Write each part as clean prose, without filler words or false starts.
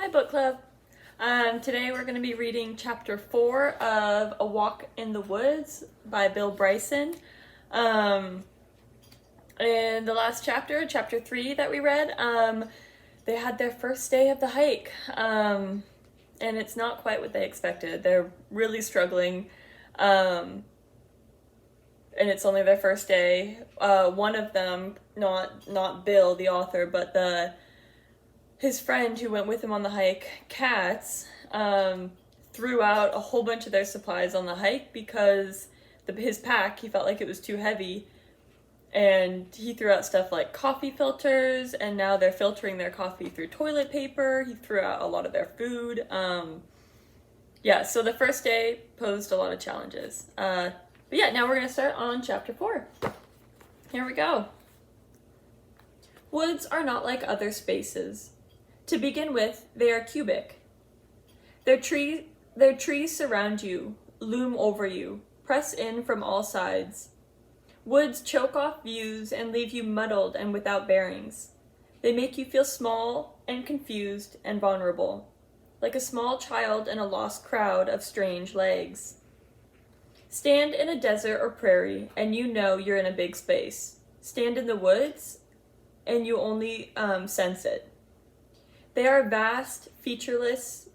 Hi Book Club. Today we're going to be reading chapter 4 of A Walk in the Woods by Bill Bryson. In the last chapter 3 that we read, they had their first day of the hike. And it's not quite what they expected. They're really struggling. And it's only their first day. One of them, not Bill, the author, but his friend who went with him on the hike, Katz, threw out a whole bunch of their supplies on the hike because his pack, he felt like it was too heavy. And he threw out stuff like coffee filters, and now they're filtering their coffee through toilet paper. He threw out a lot of their food. So the first day posed a lot of challenges. But now we're going to start on chapter 4. Here we go. Woods are not like other spaces. To begin with, they are cubic. Their trees surround you, loom over you, press in from all sides. Woods choke off views and leave you muddled and without bearings. They make you feel small and confused and vulnerable, like a small child in a lost crowd of strange legs. Stand in a desert or prairie and you know you're in a big space. Stand in the woods and you only sense it. They are a vast, featureless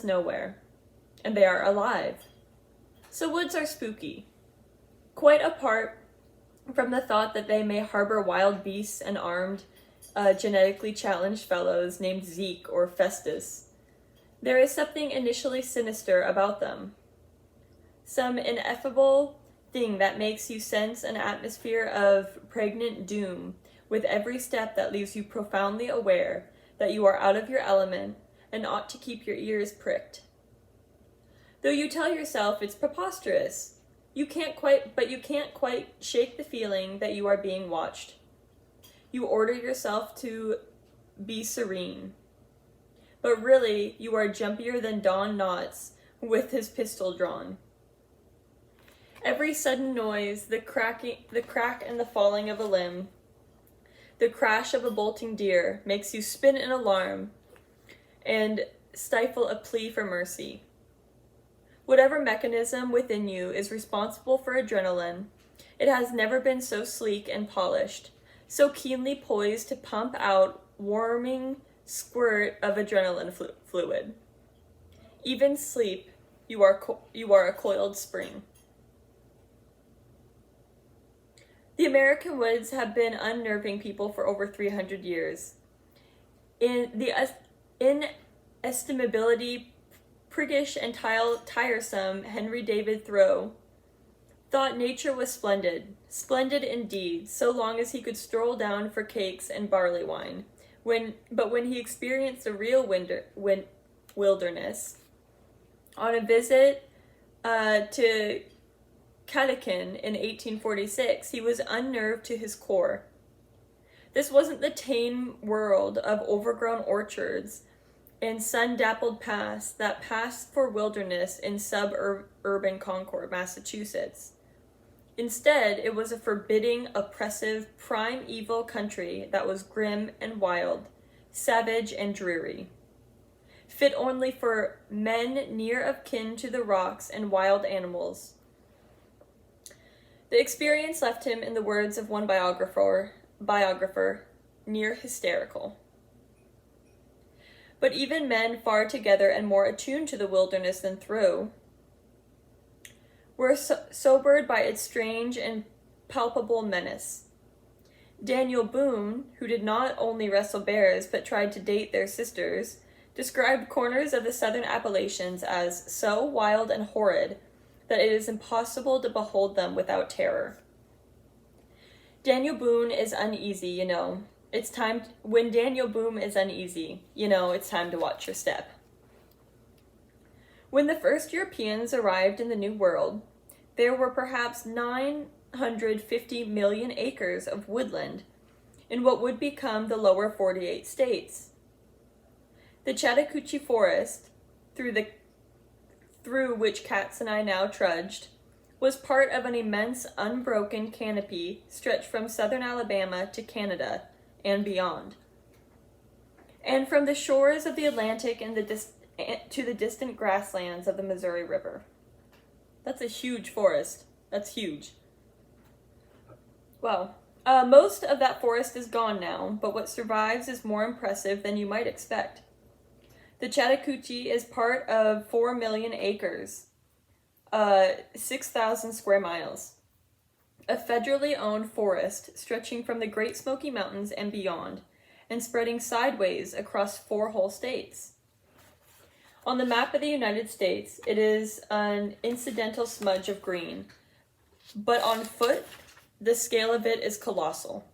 nowhere, and they are alive. So woods are spooky, quite apart from the thought that they may harbor wild beasts and armed, genetically challenged fellows named Zeke or Festus. There is something initially sinister about them, some ineffable thing that makes you sense an atmosphere of pregnant doom with every step that leaves you profoundly aware that you are out of your element and ought to keep your ears pricked. Though you tell yourself it's preposterous, you can't quite shake the feeling that you are being watched. You order yourself to be serene. But really, you are jumpier than Don Knotts with his pistol drawn. Every sudden noise, the crack and the falling of a limb, the crash of a bolting deer makes you spin in alarm and stifle a plea for mercy. Whatever mechanism within you is responsible for adrenaline, it has never been so sleek and polished, so keenly poised to pump out warming squirt of adrenaline fluid. Even sleep, you are a coiled spring. The American woods have been unnerving people for over 300 years. In the inestimability, priggish, and tiresome Henry David Thoreau thought nature was splendid indeed, so long as he could stroll down for cakes and barley wine. But when he experienced the real wilderness, on a visit to Catechin in 1846, he was unnerved to his core. This wasn't the tame world of overgrown orchards and sun-dappled paths that passed for wilderness in suburban Concord, Massachusetts. Instead, it was a forbidding, oppressive, primeval country that was grim and wild, savage and dreary, fit only for men near of kin to the rocks and wild animals. The experience left him, in the words of one biographer, near hysterical. But even men far together and more attuned to the wilderness than Thoreau were sobered by its strange and palpable menace. Daniel Boone, who did not only wrestle bears but tried to date their sisters, described corners of the southern Appalachians as so wild and horrid that it is impossible to behold them without terror. Daniel Boone is uneasy, when Daniel Boone is uneasy, it's time to watch your step. When the first Europeans arrived in the New World, there were perhaps 950 million acres of woodland in what would become the lower 48 states. The Chattahoochee Forest, through which Katz and I now trudged, was part of an immense unbroken canopy stretched from southern Alabama to Canada and beyond. and from the shores of the Atlantic and to the distant grasslands of the Missouri River. That's a huge forest. That's huge. Well, most of that forest is gone now, but what survives is more impressive than you might expect. The Chattahoochee is part of 4 million acres, 6,000 square miles, a federally owned forest stretching from the Great Smoky Mountains and beyond, and spreading sideways across 4 whole states. On the map of the United States, it is an incidental smudge of green, but on foot, the scale of it is colossal.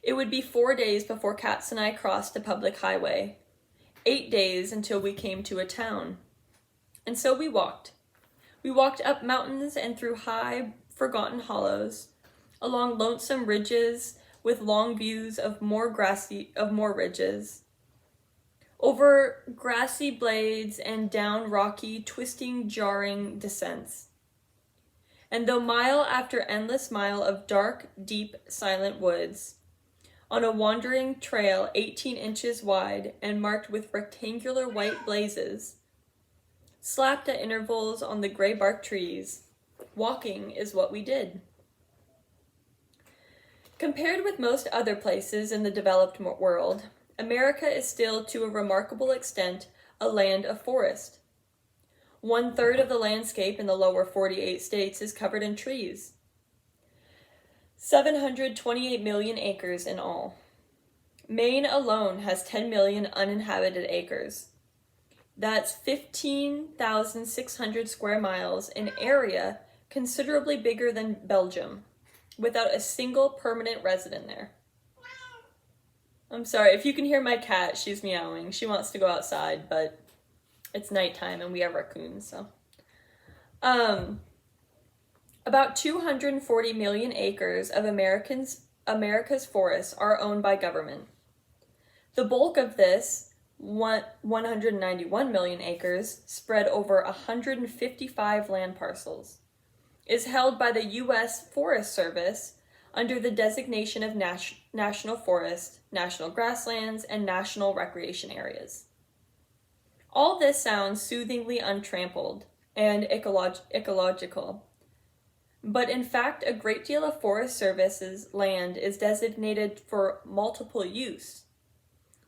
It would be 4 days before Katz and I crossed a public highway, 8 days until we came to a town. And so we walked. We walked up mountains and through high, forgotten hollows, along lonesome ridges with long views of more ridges, over grassy blades and down rocky, twisting, jarring descents. And though mile after endless mile of dark, deep, silent woods, on a wandering trail 18 inches wide and marked with rectangular white blazes, slapped at intervals on the gray bark trees, walking is what we did. Compared with most other places in the developed world, America is still, to a remarkable extent, a land of forest. 1/3 of the landscape in the lower 48 states is covered in trees. 728 million acres in all. Maine alone has 10 million uninhabited acres. That's 15,600 square miles, an area considerably bigger than Belgium, without a single permanent resident there. I'm sorry, if you can hear my cat, she's meowing. She wants to go outside, but it's nighttime and we have raccoons, so. About 240 million acres of America's forests are owned by government. The bulk of this, 191 million acres, spread over 155 land parcels, is held by the U.S. Forest Service under the designation of national forest, national grasslands, and national recreation areas. All this sounds soothingly untrampled and ecological, but in fact a great deal of Forest Service's land is designated for multiple use,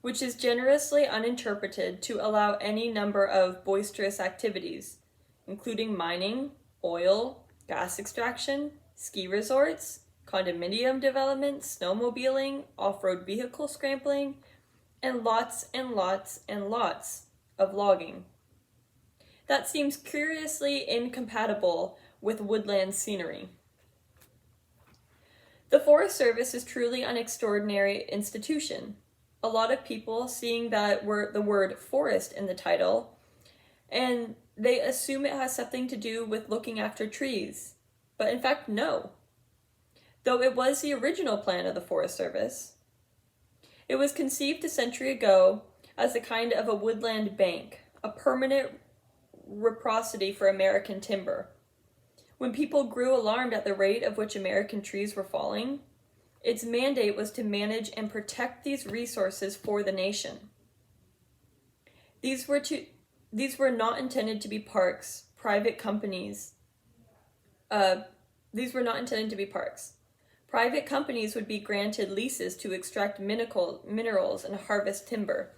which is generously uninterpreted to allow any number of boisterous activities, including mining, oil, gas extraction, ski resorts, condominium development, snowmobiling, off-road vehicle scrambling, and lots and lots and lots of logging. That seems curiously incompatible with woodland scenery. The Forest Service is truly an extraordinary institution. A lot of people seeing the word forest in the title, and they assume it has something to do with looking after trees, but in fact, no. Though it was the original plan of the Forest Service. It was conceived a century ago as a kind of a woodland bank, a permanent reciprocity for American timber. When people grew alarmed at the rate of which American trees were falling, its mandate was to manage and protect these resources for the nation. These were not intended to be parks, private companies. These were not intended to be parks. Private companies would be granted leases to extract minerals and harvest timber,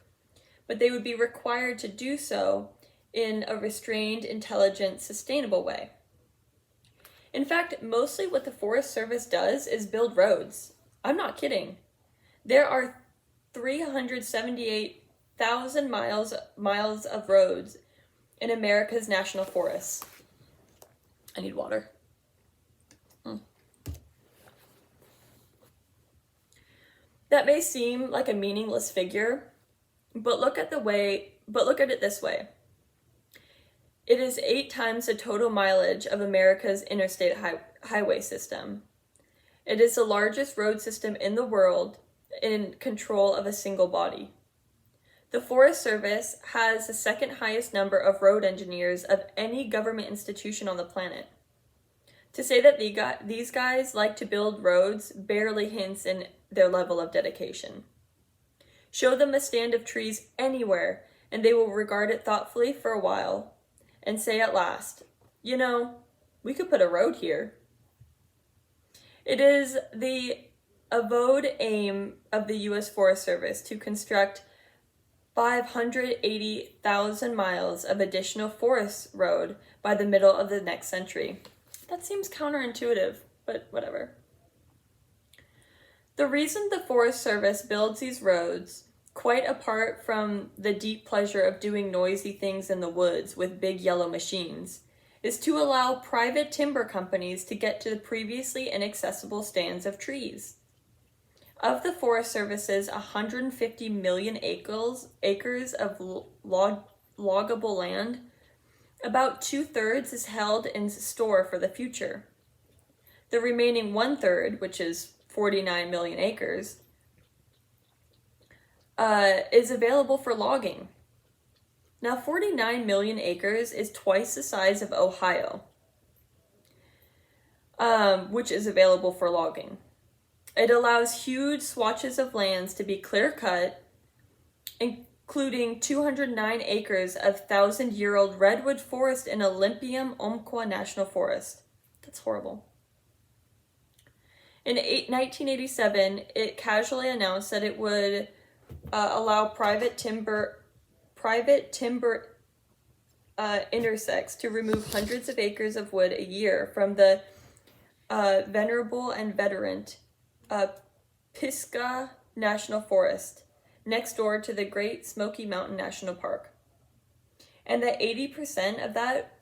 but they would be required to do so in a restrained, intelligent, sustainable way. In fact, mostly what the Forest Service does is build roads. I'm not kidding. There are 378,000 miles of roads in America's national forests. I need water. That may seem like a meaningless figure, but look at it this way. It is 8 times the total mileage of America's interstate highway system. It is the largest road system in the world in control of a single body. The Forest Service has the second highest number of road engineers of any government institution on the planet. To say that these guys like to build roads barely hints in their level of dedication. Show them a stand of trees anywhere, and they will regard it thoughtfully for a while, and say at last, you know, we could put a road here. It is the avowed aim of the U.S. Forest Service to construct 580,000 miles of additional forest road by the middle of the next century. That seems counterintuitive, but whatever. The reason the Forest Service builds these roads, quite apart from the deep pleasure of doing noisy things in the woods with big yellow machines, is to allow private timber companies to get to the previously inaccessible stands of trees. Of the Forest Service's 150 million acres of loggable land, about 2/3 is held in store for the future. The remaining 1/3, which is 49 million acres, is available for logging. Now, 49 million acres is twice the size of Ohio, which is available for logging. It allows huge swatches of lands to be clear-cut, including 209 acres of 1,000-year-old redwood forest in Olympium-Umpqua National Forest. That's horrible. In 1987, it casually announced that it would allow private timber intersects to remove hundreds of acres of wood a year from the venerable and veteran Pisgah National Forest, next door to the Great Smoky Mountain National Park. And that 80% of that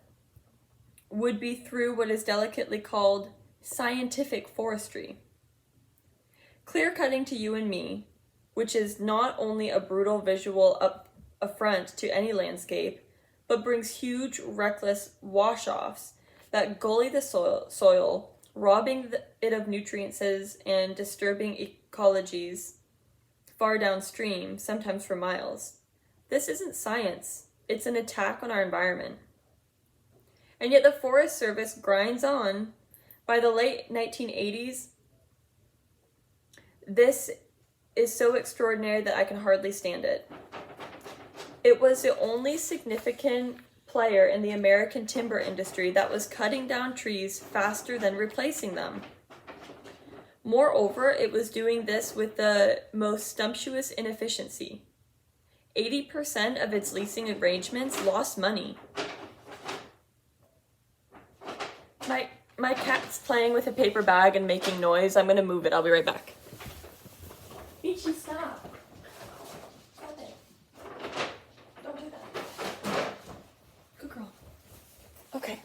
would be through what is delicately called scientific forestry. Clear cutting to you and me, which is not only a brutal visual affront to any landscape, but brings huge, reckless wash-offs that gully the soil, robbing it of nutrients and disturbing ecologies far downstream, sometimes for miles. This isn't science. It's an attack on our environment. And yet the Forest Service grinds on. By the late 1980s, this is so extraordinary that I can hardly stand it. It was the only significant player in the American timber industry that was cutting down trees faster than replacing them. Moreover, it was doing this with the most sumptuous inefficiency. 80% of its leasing arrangements lost money. My cat's playing with a paper bag and making noise. I'm going to move it. I'll be right back. Peachy, stop. Stop it. Don't do that. Good girl. Okay.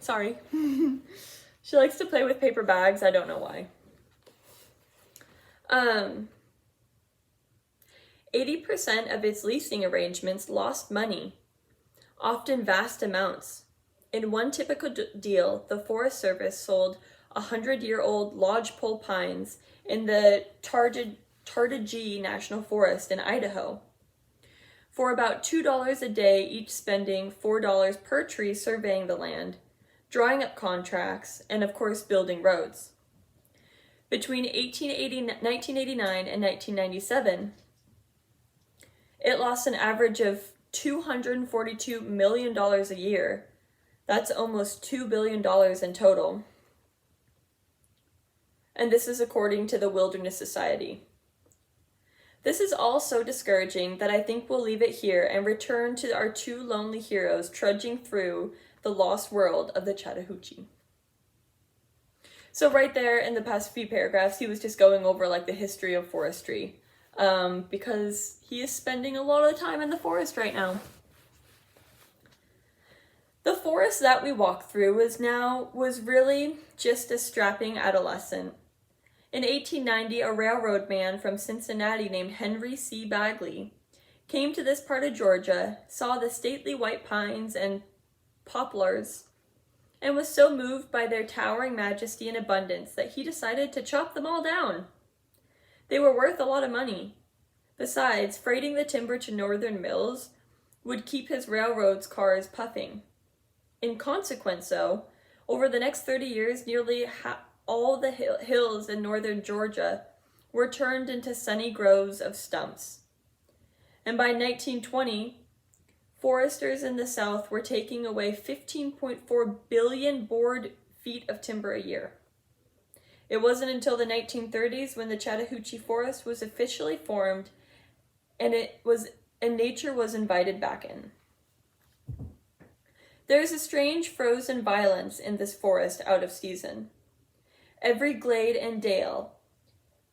Sorry. She likes to play with paper bags. I don't know why. 80% of its leasing arrangements lost money, often vast amounts. In one typical deal, the Forest Service sold 100-year-old lodgepole pines in the Tartagee National Forest in Idaho for about $2 a day, each spending $4 per tree surveying the land, drawing up contracts, and of course building roads. Between 1989 and 1997, it lost an average of $242 million a year. That's almost $2 billion in total. And this is according to the Wilderness Society. This is all so discouraging that I think we'll leave it here and return to our two lonely heroes trudging through the lost world of the Chattahoochee. So right there in the past few paragraphs, he was just going over like the history of forestry, because he is spending a lot of time in the forest right now. The forest that we walked through was really just a strapping adolescent. In 1890, a railroad man from Cincinnati named Henry C. Bagley came to this part of Georgia, saw the stately white pines and poplars, and was so moved by their towering majesty and abundance that he decided to chop them all down. They were worth a lot of money. Besides, freighting the timber to northern mills would keep his railroad's cars puffing. In consequence, though, over the next 30 years, nearly all the hills in northern Georgia were turned into sunny groves of stumps. And by 1920, foresters in the South were taking away 15.4 billion board feet of timber a year. It wasn't until the 1930s when the Chattahoochee Forest was officially formed and nature was invited back in. There is a strange frozen violence in this forest out of season. Every glade and dale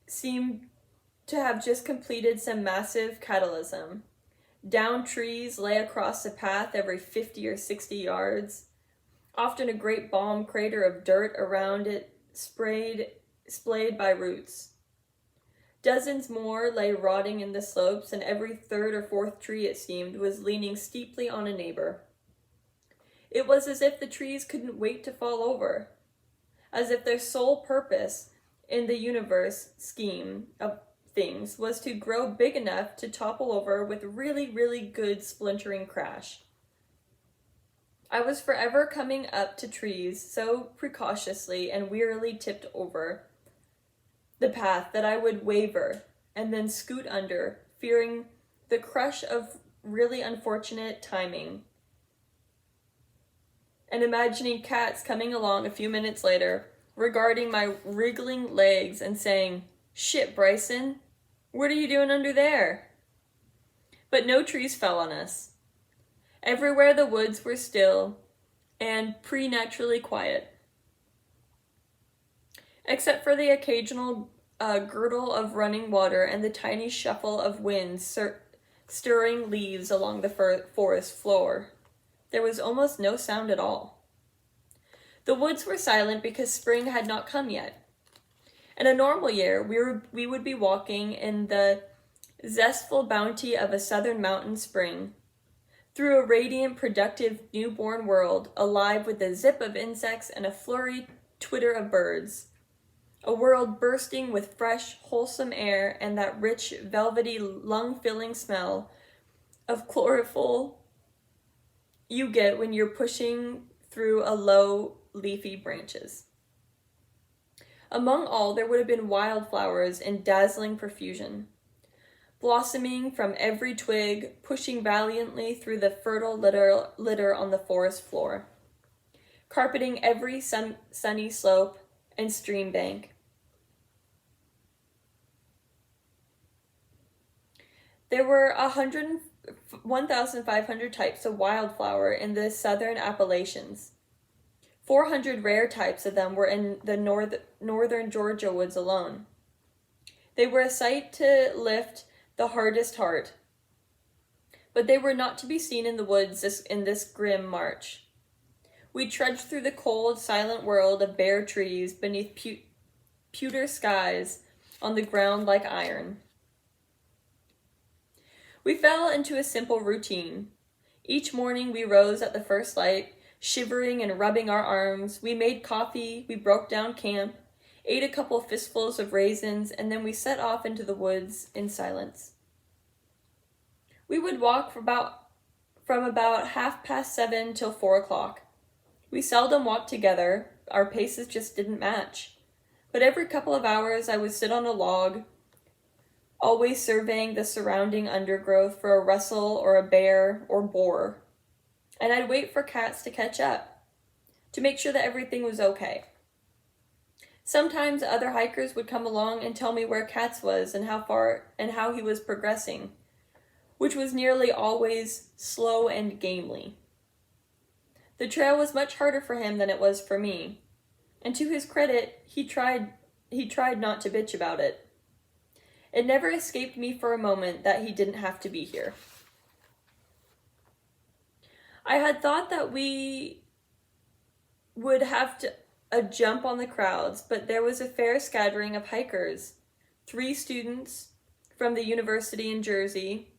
seemed to have just completed some massive catalysm. Downed trees lay across the path every 50 or 60 yards, often a great bomb crater of dirt around it splayed by roots. Dozens more lay rotting in the slopes, and every third or fourth tree, it seemed, was leaning steeply on a neighbor. It was as if the trees couldn't wait to fall over, as if their sole purpose in the universe scheme of things was to grow big enough to topple over with really, really good splintering crash. I was forever coming up to trees so precautiously and wearily tipped over the path that I would waver and then scoot under, fearing the crush of really unfortunate timing, and imagining cats coming along a few minutes later, regarding my wriggling legs and saying, "Shit, Bryson, what are you doing under there?" But no trees fell on us. Everywhere the woods were still and preternaturally quiet, except for the occasional gurgle of running water and the tiny shuffle of wind stirring leaves along the forest floor. There was almost no sound at all. The woods were silent because spring had not come yet. In a normal year, we would be walking in the zestful bounty of a southern mountain spring, through a radiant, productive, newborn world, alive with the zip of insects and a flurried twitter of birds. A world bursting with fresh, wholesome air and that rich, velvety, lung-filling smell of chlorophyll you get when you're pushing through a low, leafy branches. Among all, there would have been wildflowers in dazzling profusion, blossoming from every twig, pushing valiantly through the fertile litter on the forest floor, carpeting every sunny slope and stream bank. There were 1,500 types of wildflower in the southern Appalachians. 400 rare types of them were in the northern Georgia woods alone. They were a sight to lift the hardest heart, but they were not to be seen in the woods in this grim march. We trudged through the cold, silent world of bare trees beneath pewter skies on the ground like iron. We fell into a simple routine. Each morning we rose at the first light, shivering and rubbing our arms. We made coffee, we broke down camp, ate a couple fistfuls of raisins, and then we set off into the woods in silence. We would walk from about 7:30 till 4:00. We seldom walked together, our paces just didn't match. But every couple of hours I would sit on a log, always surveying the surrounding undergrowth for a rustle or a bear or boar. And I'd wait for cats to catch up, to make sure that everything was okay. Sometimes other hikers would come along and tell me where Katz was and how far and how he was progressing, which was nearly always slow and gamely. The trail was much harder for him than it was for me, and to his credit, he tried not to bitch about it. It never escaped me for a moment that he didn't have to be here. I had thought that we would have a jump on the crowds, but there was a fair scattering of hikers. 3 students from the university in Jersey,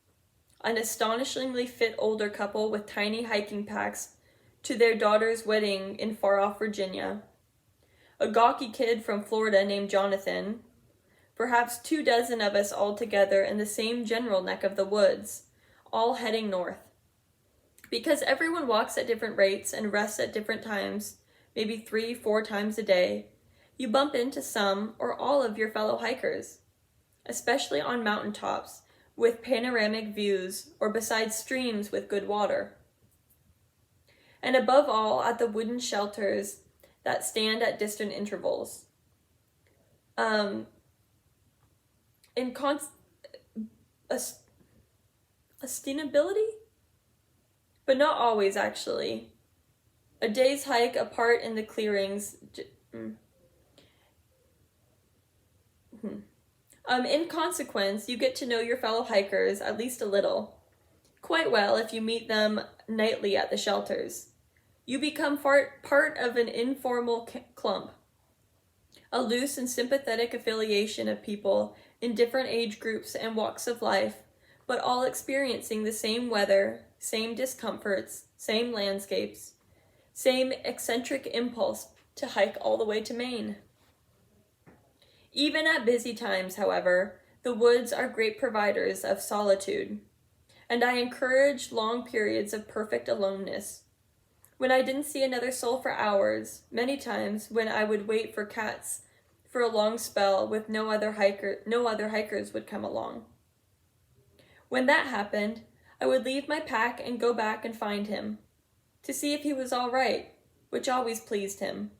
an astonishingly fit older couple with tiny hiking packs to their daughter's wedding in far-off Virginia, a gawky kid from Florida named Jonathan, perhaps 24 of us all together in the same general neck of the woods, all heading north. Because everyone walks at different rates and rests at different times, maybe 3-4 times a day, you bump into some or all of your fellow hikers. especially on mountaintops with panoramic views or beside streams with good water. And above all, at the wooden shelters that stand at distant intervals. Sustainability? But not always, actually. A day's hike apart in the clearings. In consequence, you get to know your fellow hikers at least a little. Quite well if you meet them nightly at the shelters. You become part of an informal clump. A loose and sympathetic affiliation of people in different age groups and walks of life, but all experiencing the same weather, same discomforts, same landscapes, same eccentric impulse to hike all the way to Maine. Even at busy times, however, the woods are great providers of solitude, and I encourage long periods of perfect aloneness. When I didn't see another soul for hours, many times when I would wait for cats for a long spell with no other hikers would come along. When that happened, I would leave my pack and go back and find him, to see if he was all right, which always pleased him.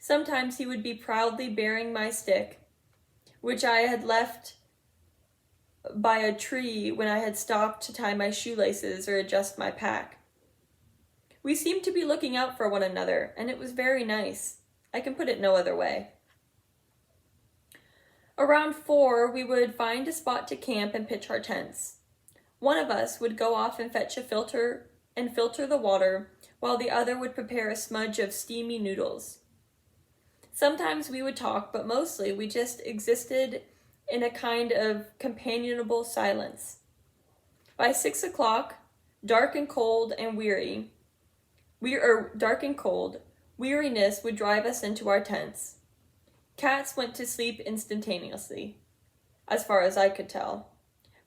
Sometimes he would be proudly bearing my stick, which I had left by a tree when I had stopped to tie my shoelaces or adjust my pack. We seemed to be looking out for one another, and it was very nice. I can put it no other way. Around 4, we would find a spot to camp and pitch our tents. One of us would go off and fetch a filter and filter the water, while the other would prepare a smudge of steamy noodles. Sometimes we would talk, but mostly we just existed in a kind of companionable silence. By 6 o'clock, dark and cold, weariness would drive us into our tents. Cats went to sleep instantaneously, as far as I could tell.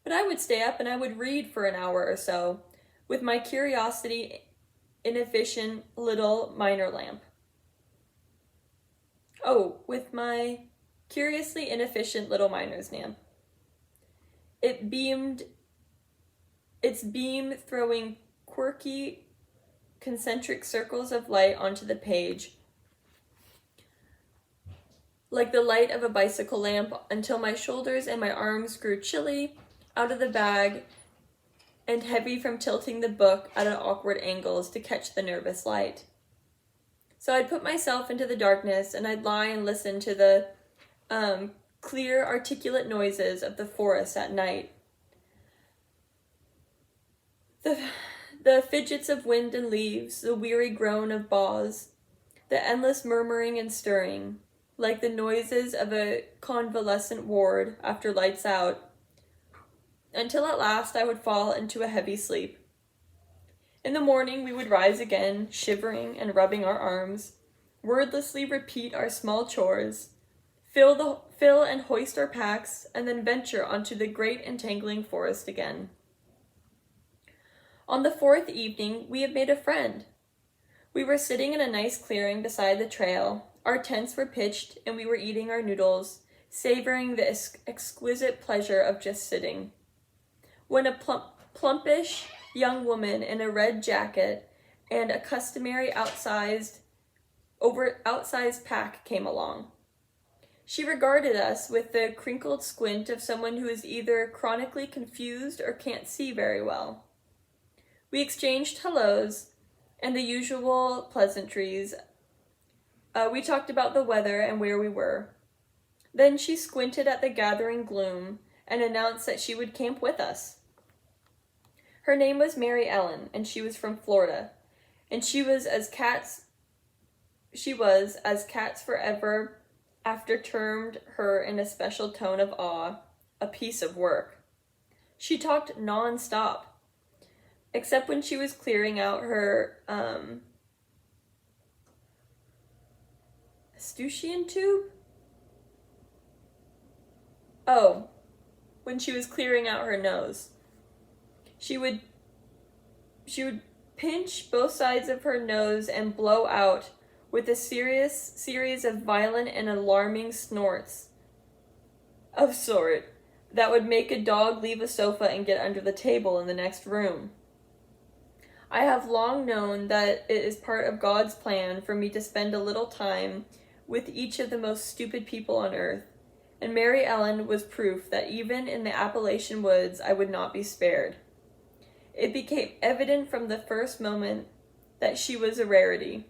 But I would stay up and I would read for an hour or so, with my curiosity inefficient little miner lamp. With my curiously inefficient little miner's lamp. Its beam throwing quirky, concentric circles of light onto the page, like the light of a bicycle lamp, until my shoulders and my arms grew chilly out of the bag and heavy from tilting the book at awkward angles to catch the nervous light. So I'd put myself into the darkness and I'd lie and listen to the clear, articulate noises of the forest at night. The fidgets of wind and leaves, the weary groan of boughs, the endless murmuring and stirring, like the noises of a convalescent ward after lights out, until at last I would fall into a heavy sleep. In the morning we would rise again, shivering and rubbing our arms, wordlessly repeat our small chores, fill and hoist our packs, and then venture onto the great entangling forest again. On the 4th evening, we had made a friend. We were sitting in a nice clearing beside the trail. Our tents were pitched, and we were eating our noodles, savoring the exquisite pleasure of just sitting, when a plumpish young woman in a red jacket and a customary outsized pack came along. She regarded us with the crinkled squint of someone who is either chronically confused or can't see very well. We exchanged hellos and the usual pleasantries. We talked about the weather and where we were. Then she squinted at the gathering gloom and announced that she would camp with us. Her name was Mary Ellen, and she was from Florida, and she was as cats forever after termed her in a special tone of awe, a piece of work. She talked non-stop, except when she was clearing out her Eustachian tube? When she was clearing out her nose. She would pinch both sides of her nose and blow out with a series of violent and alarming snorts of sort, that would make a dog leave a sofa and get under the table in the next room. I have long known that it is part of God's plan for me to spend a little time with each of the most stupid people on earth, and Mary Ellen was proof that even in the Appalachian woods I would not be spared. It became evident from the first moment that she was a rarity.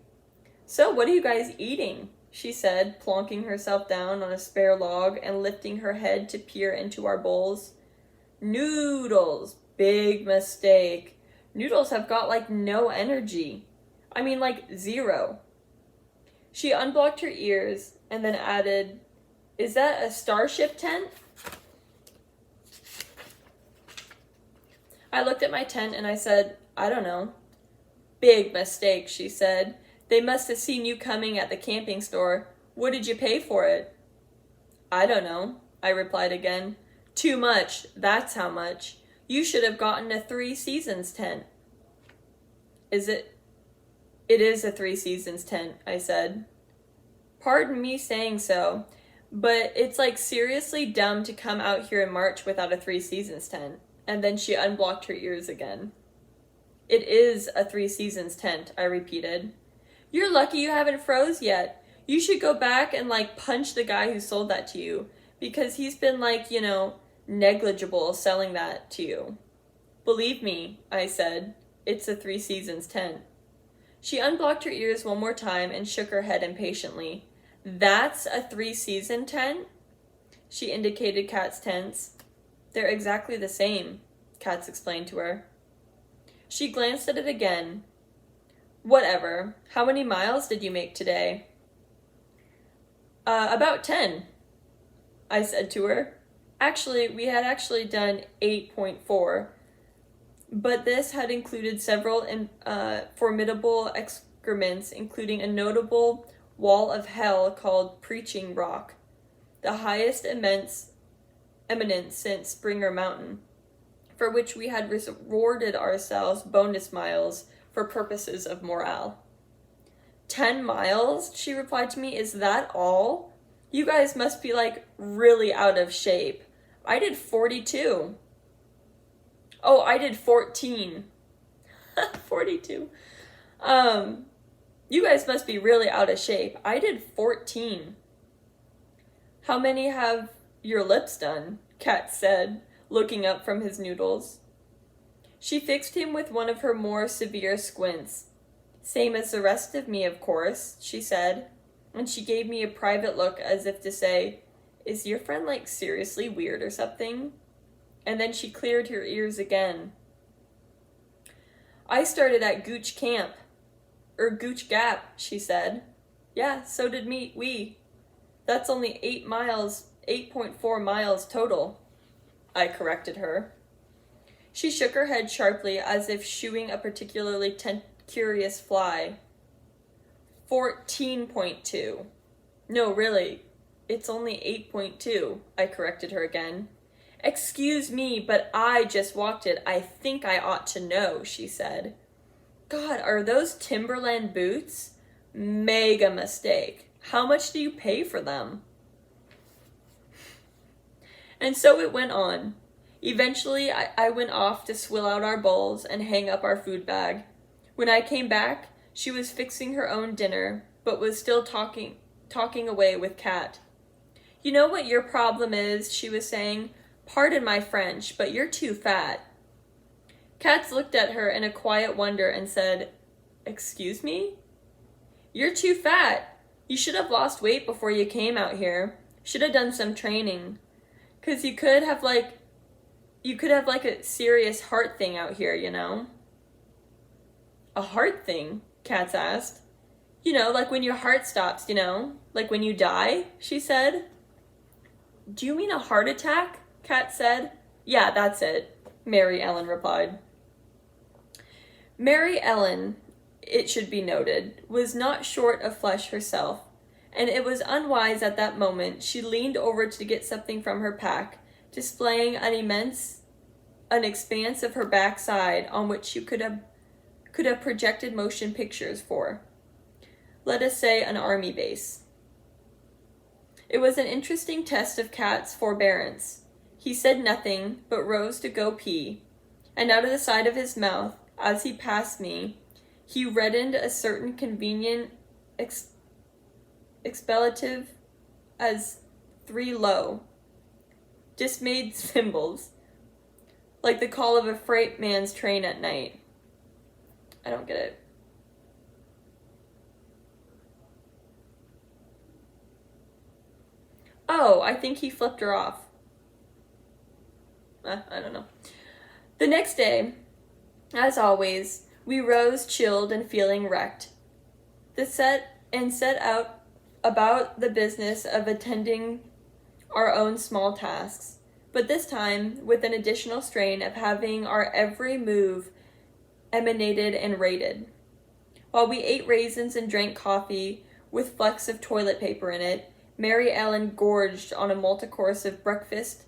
"So, what are you guys eating?" she said, plonking herself down on a spare log and lifting her head to peer into our bowls. "Noodles! Big mistake. Noodles have got like no energy. I mean, like zero." She unblocked her ears and then added, "Is that a starship tent?" I looked at my tent and I said, "I don't know." "Big mistake," she said. "They must have seen you coming at the camping store. What did you pay for it?" "I don't know," I replied again. "Too much, that's how much. You should have gotten a 3 Seasons tent." It is a 3 Seasons tent," I said. "Pardon me saying so, but it's like seriously dumb to come out here in March without a 3 Seasons tent." And then she unblocked her ears again. "It is a 3 Seasons tent," I repeated. "You're lucky you haven't froze yet. You should go back and punch the guy who sold that to you, because he's been negligible selling that to you." "Believe me," I said, "it's a 3 Seasons tent." She unblocked her ears one more time and shook her head impatiently. "That's a 3 Season tent?" She indicated Kat's tents. "They're exactly the same," Katz explained to her. She glanced at it again. "Whatever. How many miles did you make today?" About 10, I said to her. We had done 8.4, but this had included several formidable excrements, including a notable wall of hell called Preaching Rock, the highest eminence since Springer Mountain, for which we had rewarded ourselves bonus miles for purposes of morale. 10 miles, she replied to me. "Is that all? You guys must be really out of shape. I did 42. Oh, I did 14. 42. You guys must be really out of shape. I did 14. "How many have your lips done?" Kat said, looking up from his noodles. She fixed him with one of her more severe squints. "Same as the rest of me, of course," she said, and she gave me a private look as if to say, "Is your friend seriously weird or something?" And then she cleared her ears again. "I started at Gooch Camp, or Gooch Gap," she said. "Yeah, so did we. That's only 8.4 miles total," I corrected her. She shook her head sharply as if shooing a particularly curious fly. 14.2. "No, really, it's only 8.2, I corrected her again. "Excuse me, but I just walked it. I think I ought to know," she said. "God, are those Timberland boots? Mega mistake. How much do you pay for them?" And so it went on. Eventually, I went off to swill out our bowls and hang up our food bag. When I came back, she was fixing her own dinner, but was still talking away with Kat. "You know what your problem is," she was saying. "Pardon my French, but you're too fat." Katz looked at her in a quiet wonder and said, "Excuse me?" "You're too fat. You should have lost weight before you came out here. Should have done some training. 'Cause you could have a serious heart thing out here, you know." "A heart thing?" Katz asked. When your heart stops, like when you die," she said. "Do you mean a heart attack?" Kat said. "Yeah, that's it," Mary Ellen replied. Mary Ellen, it should be noted, was not short of flesh herself, and it was unwise at that moment. She leaned over to get something from her pack, displaying an expanse of her backside on which you could have projected motion pictures for, let us say, an army base. It was an interesting test of Kat's forbearance. He said nothing, but rose to go pee, and out of the side of his mouth, as he passed me, he reddened a certain convenient expletive as 3 low, dismayed symbols, like the call of a freight man's train at night. I don't get it. Oh, I think he flipped her off. I don't know. The next day, as always, we rose chilled and feeling wrecked. Set out about the business of attending our own small tasks, but this time with an additional strain of having our every move emanated and rated. While we ate raisins and drank coffee with flecks of toilet paper in it, Mary Ellen gorged on a multi-course of breakfast,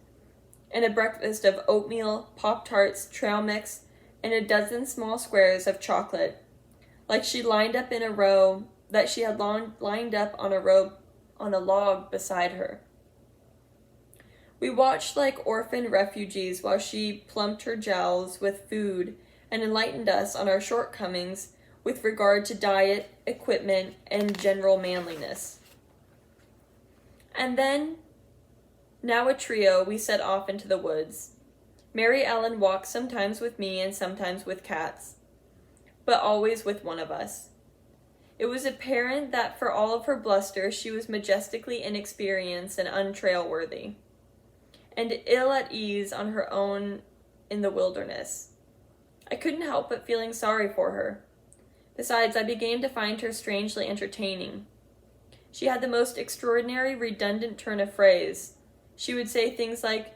and a breakfast of oatmeal, Pop-Tarts, trail mix, and a dozen small squares of chocolate, like she lined up in a row that she had lined up on a log beside her. We watched like orphan refugees while she plumped her jowls with food and enlightened us on our shortcomings with regard to diet, equipment, and general manliness. And then, now a trio, we set off into the woods. Mary Ellen walked sometimes with me and sometimes with Katz, but always with one of us. It was apparent that for all of her bluster, she was majestically inexperienced and untrail-worthy, and ill at ease on her own in the wilderness. I couldn't help but feeling sorry for her. Besides, I began to find her strangely entertaining. She had the most extraordinary redundant turn of phrase. She would say things like,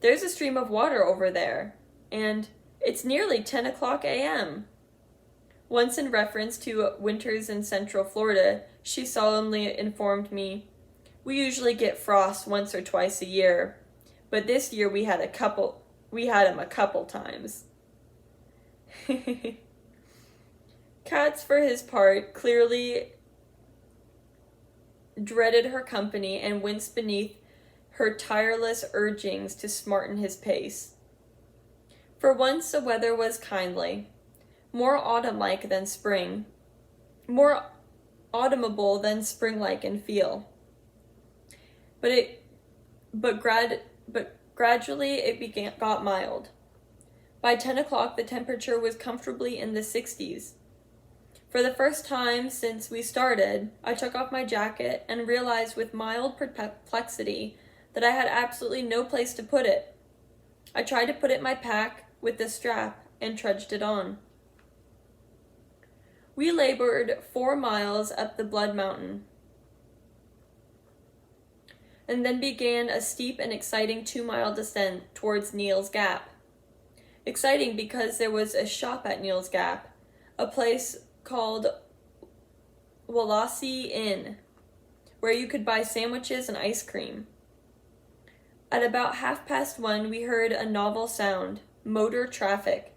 "There's a stream of water over there," and "It's nearly 10 o'clock a.m." Once in reference to winters in Central Florida, she solemnly informed me, "We usually get frost once or twice a year, but this year we had 'em a couple times." Katz, for his part, clearly dreaded her company and winced beneath her tireless urgings to smarten his pace. For once the weather was kindly, more autumn-like than spring, more autumnable than spring-like in feel. But gradually it got mild. By 10 o'clock the temperature was comfortably in the 60s. For the first time since we started, I took off my jacket and realized with mild perplexity that I had absolutely no place to put it. I tried to put it in my pack with the strap and trudged it on. We labored 4 miles up the Blood Mountain, and then began a steep and exciting 2-mile descent towards Neal's Gap. Exciting because there was a shop at Neal's Gap, a place called Wallasey Inn, where you could buy sandwiches and ice cream. At about 1:30 we heard a novel sound, motor traffic,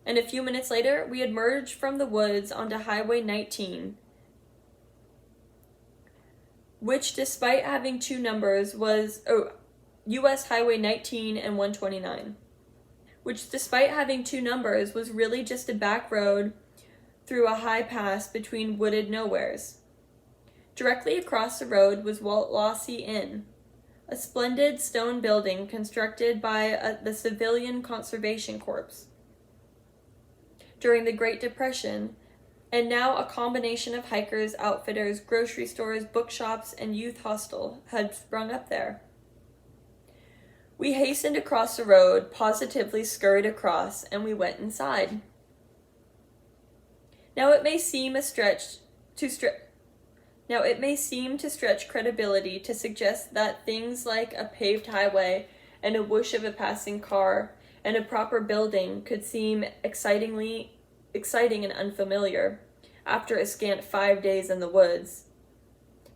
and a few minutes later we had merged from the woods onto Highway 19, which despite having 2 numbers was US Highway 19 and 129, which despite having 2 numbers was really just a back road through a high pass between wooded nowheres. Directly across the road was Wallasey Inn, a splendid stone building constructed by the Civilian Conservation Corps during the Great Depression, and now a combination of hikers, outfitters, grocery stores, bookshops, and youth hostel had sprung up there. We hastened across the road, positively scurried across, and we went inside. Now it may seem to stretch credibility to suggest that things like a paved highway and a whoosh of a passing car and a proper building could seem exciting and unfamiliar after a scant 5 days in the woods.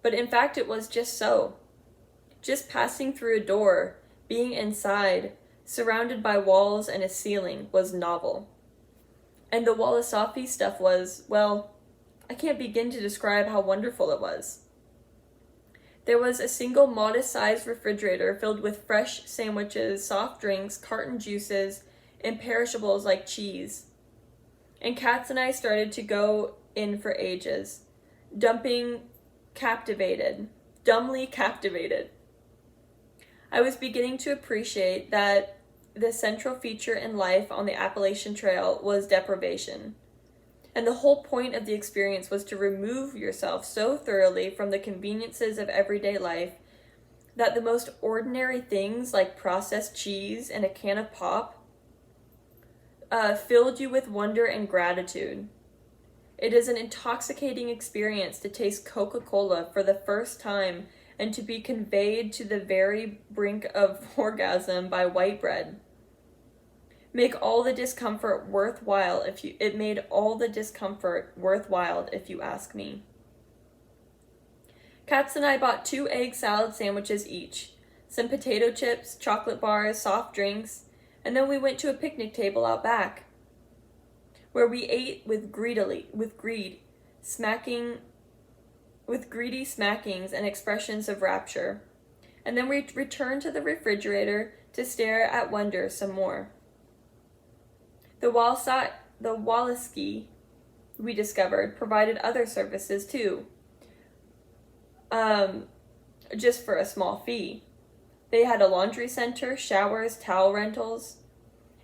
But in fact it was just so. Just passing through a door, being inside, surrounded by walls and a ceiling, was novel. And the Wallasey stuff was, well, I can't begin to describe how wonderful it was. There was a single modest-sized refrigerator filled with fresh sandwiches, soft drinks, carton juices, and perishables like cheese. And Katz and I started to go in for ages, dumbly captivated. I was beginning to appreciate that the central feature in life on the Appalachian Trail was deprivation. And the whole point of the experience was to remove yourself so thoroughly from the conveniences of everyday life that the most ordinary things like processed cheese and a can of pop filled you with wonder and gratitude. It is an intoxicating experience to taste Coca-Cola for the first time and to be conveyed to the very brink of orgasm by white bread. It made all the discomfort worthwhile if you ask me. Katz and I bought 2 egg salad sandwiches each, some potato chips, chocolate bars, soft drinks, and then we went to a picnic table out back, where we ate with greedy smackings and expressions of rapture, and then we returned to the refrigerator to stare at wonder some more. The Walaski, we discovered, provided other services too, just for a small fee. They had a laundry center, showers, towel rentals,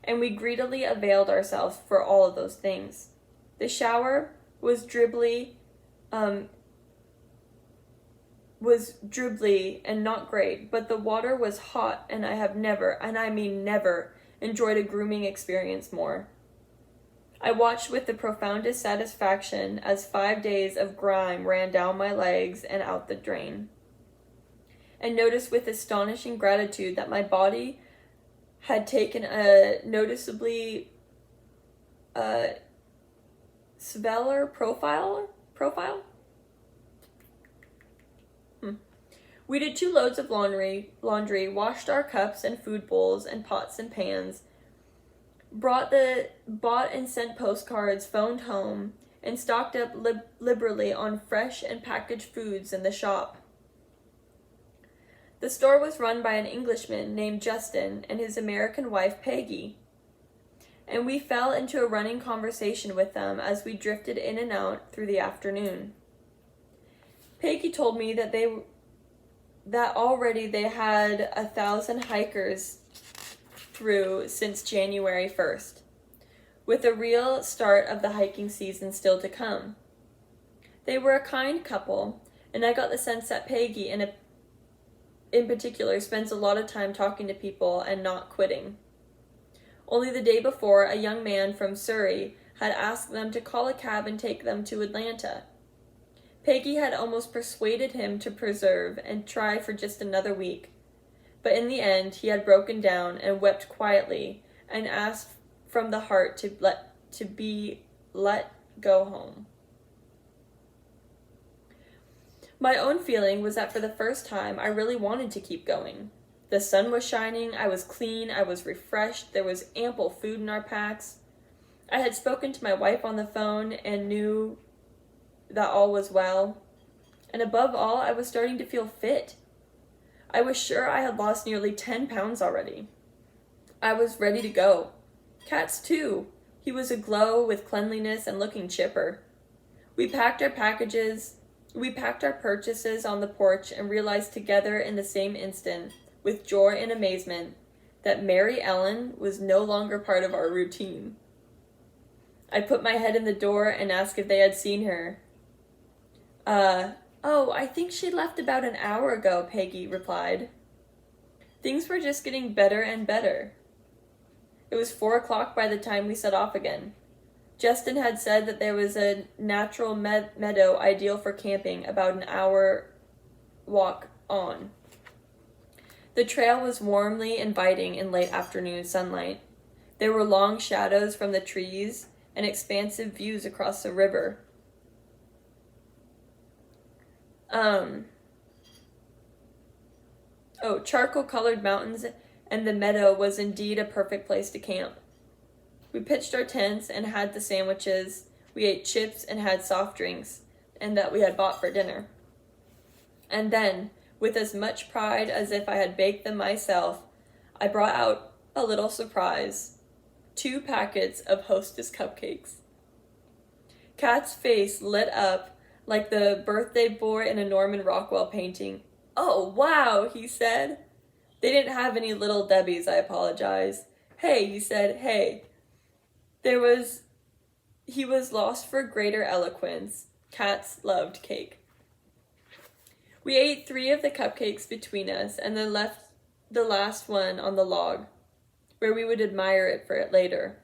and we greedily availed ourselves for all of those things. The shower was dribbly and not great, but the water was hot, and I have never, and I mean never, enjoyed a grooming experience more. I watched with the profoundest satisfaction as 5 days of grime ran down my legs and out the drain, and noticed with astonishing gratitude that my body had taken a noticeably sveller profile. We did 2 loads of laundry, washed our cups and food bowls and pots and pans, bought and sent postcards, phoned home, and stocked up liberally on fresh and packaged foods in the shop. The store was run by an Englishman named Justin and his American wife Peggy, and we fell into a running conversation with them as we drifted in and out through the afternoon. Peggy told me that already they had 1,000 hikers through since January 1st, with a real start of the hiking season still to come. They were a kind couple, and I got the sense that Peggy, in particular, spends a lot of time talking to people and not quitting. Only the day before, a young man from Surrey had asked them to call a cab and take them to Atlanta. Peggy had almost persuaded him to persevere and try for just another week, but in the end he had broken down and wept quietly and asked from the heart to be let go home. My own feeling was that for the first time I really wanted to keep going. The sun was shining, I was clean, I was refreshed, there was ample food in our packs. I had spoken to my wife on the phone and knew that all was well. And above all, I was starting to feel fit. I was sure I had lost nearly 10 pounds already. I was ready to go. Katz too. He was aglow with cleanliness and looking chipper. We packed our purchases on the porch and realized together in the same instant, with joy and amazement, that Mary Ellen was no longer part of our routine. I put my head in the door and asked if they had seen her. Oh, I think she left about an hour ago, Peggy replied. Things were just getting better and better. It was 4 o'clock by the time we set off again. Justin had said that there was a natural meadow ideal for camping about an hour walk on. The trail was warmly inviting in late afternoon sunlight. There were long shadows from the trees and expansive views across the river. Charcoal-colored mountains, and the meadow was indeed a perfect place to camp. We pitched our tents and had the sandwiches. We ate chips and had soft drinks, and that we had bought for dinner. And then, with as much pride as if I had baked them myself, I brought out a little surprise. 2 packets of Hostess cupcakes. Kat's face lit up like the birthday boy in a Norman Rockwell painting. "Oh, wow," he said. "They didn't have any Little Debbies," I apologized. "Hey," he said, "hey." He was lost for greater eloquence. Cats loved cake. We ate 3 of the cupcakes between us and then left the last one on the log, where we would admire it for it later.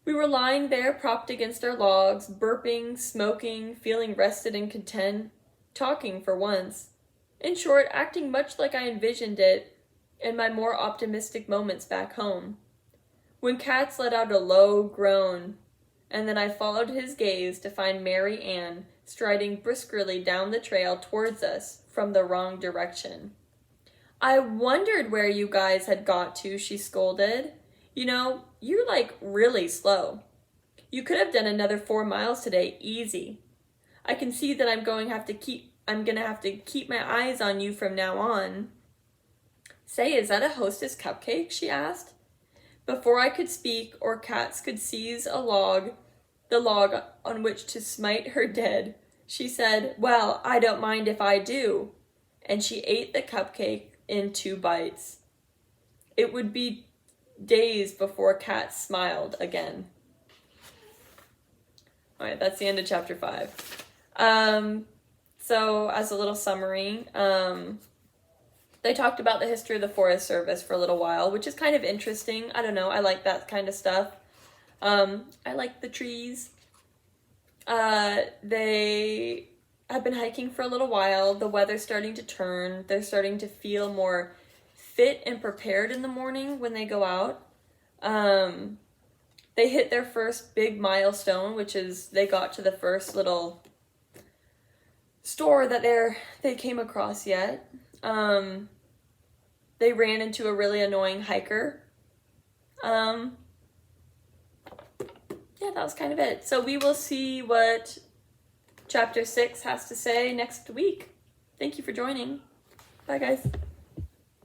We were lying there propped against our logs, burping, smoking, feeling rested and content, talking for once. In short, acting much like I envisioned it in my more optimistic moments back home. When Katz let out a low groan, and then I followed his gaze to find Mary Ann striding briskly down the trail towards us from the wrong direction. "I wondered where you guys had got to," she scolded. "You know, you're like really slow. You could have done another 4 miles today, easy. I can see that I'm gonna have to keep my eyes on you from now on." "Say, is that a Hostess cupcake?" she asked. Before I could speak or Katz could seize the log on which to smite her dead, she said, "Well, I don't mind if I do." And she ate the cupcake in 2 bites. It would be days before Katz smiled again. All right, that's the end of chapter 5. So as a little summary, they talked about the history of the Forest Service for a little while, which is kind of interesting. I don't know, I like that kind of stuff. I like the trees. They have been hiking for a little while. The weather's starting to turn. They're starting to feel more fit and prepared in the morning when they go out. They hit their first big milestone, which is they got to the first little store that they came across yet. They ran into a really annoying hiker. Yeah, that was kind of it. So we will see what chapter 6 has to say next week. Thank you for joining. Bye, guys.